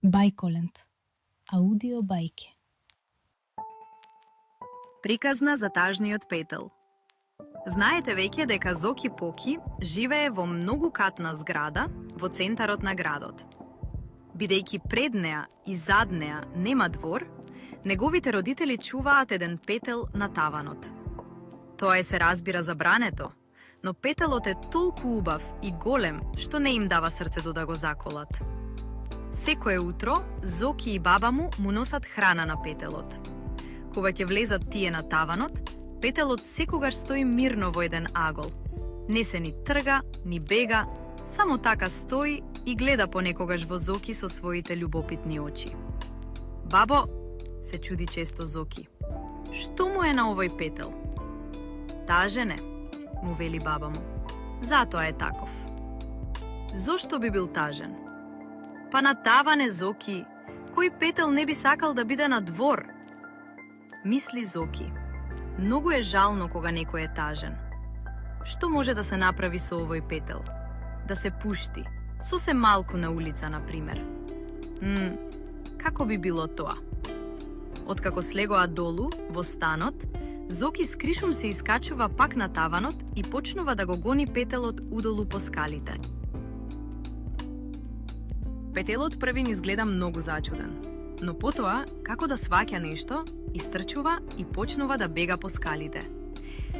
Бајколент. Аудио бајки. Приказна за тажниот петел. Знаете веќе дека Зоки Поки живее во многукатна зграда во центарот на градот. Бидејќи пред неа и зад неа нема двор, неговите родители чуваат еден петел на таванот. Тоа се разбира забрането, но петелот е толку убав и голем што не им дава срцето да го заколат. Секое утро Зоки и баба му носат храна на петелот. Кога ќе влезат тие на таванот, петелот секогаш стои мирно во еден агол. Не се ни трга, ни бега, само така стои и гледа понекогаш во Зоки со своите љубопитни очи. Бабо, се чуди често Зоки, што му е на овој петел? Тажен е, му вели баба му. Затоа е таков. Зошто би бил тажен? Па на таван е Зоки. Кој петел не би сакал да биде на двор? Мисли Зоки. Многу е жално кога некој е тажен. Што може да се направи со овој петел? Да се пушти, сосе малку на улица, например. Како би било тоа? Откако слегоа долу, во станот, Зоки скришум се искачува пак на таванот и почнува да го гони петелот удолу по скалите. Петелот први ни изгледа многу зачуден, но потоа, како да сваќа нешто, истрчува и почнува да бега по скалите.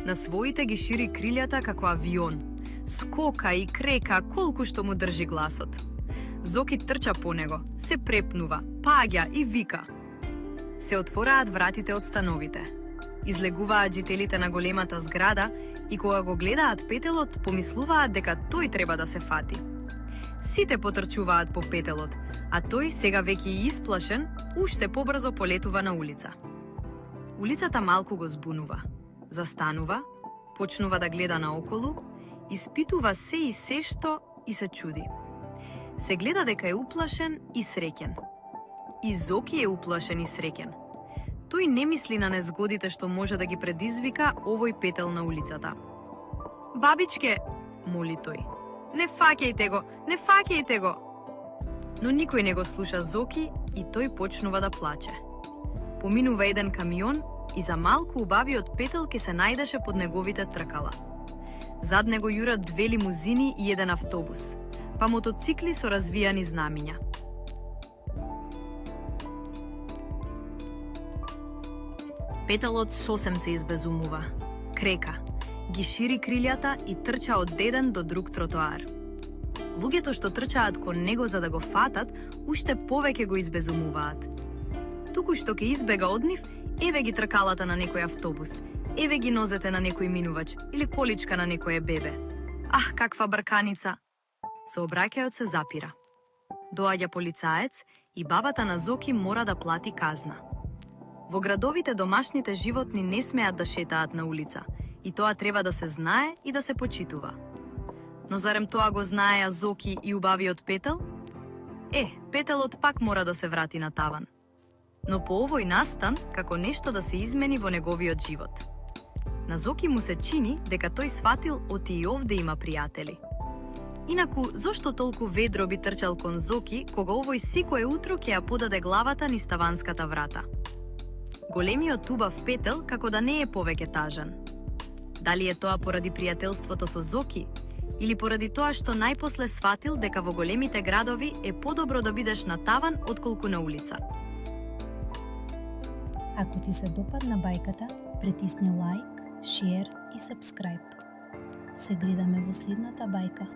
На своите ги шири крилјата како авион. Скока и крека колку што му држи гласот. Зоки трча по него, се препнува, паѓа и вика. Се отвораат вратите од становите. Излегуваат жителите на големата зграда и кога го гледаат петелот, помислуваат дека тој треба да се фати. Сите потрчуваат по петелот, а тој сега веќе исплашен, уште побрзо полетува на улица. Улицата малку го збунува. Застанува, почнува да гледа наоколу, испитува се и се што и се чуди. Се гледа дека е уплашен и среќен. И Зоки е уплашен и среќен. Тој не мисли на незгодите што може да ги предизвика овој петел на улицата. Бабичке, моли тој. Не фаќајте го, не фаќајте го! Но никој не го слуша Зоки и тој почнува да плаче. Поминува еден камион и за малку убавиот петел ке се најдеше под неговите тркала. Зад него јурат две лимузини и еден автобус, па мотоцикли со развијани знамиња. Петелот сосем се избезумува. Крека, ги шири крилјата и трча од еден до друг тротоар. Луѓето што трчаат кон него за да го фатат, уште повеќе го избезумуваат. Туку што ке избега од нив, еве ги тркалата на некој автобус, еве ги нозете на некој минувач или количка на некое бебе. Ах, каква брканица! Сообраќајот се запира. Доаѓа полицаец и бабата на Зоки мора да плати казна. Во градовите домашните животни не смеат да шетаат на улица, и тоа треба да се знае и да се почитува. Но зарем тоа го знаеа Зоки и убавиот петел? Петелот пак мора да се врати на таван. Но по овој настан, како нешто да се измени во неговиот живот. На Зоки му се чини дека тој сватил оти и овде има пријатели. Инаку, зошто толку ведро би трчал кон Зоки, кога овој секое утро ќе ја подаде главата низ таванската врата? Големиот убав петел како да не е повеќе тажен. Дали е тоа поради пријателството со Зоки, или поради тоа што најпосле сватил дека во големите градови е подобро да бидеш на таван отколку на улица? Ако ти се допадна бајката, притисни лайк, шер и сабскрајб. Се гледаме во следната бајка.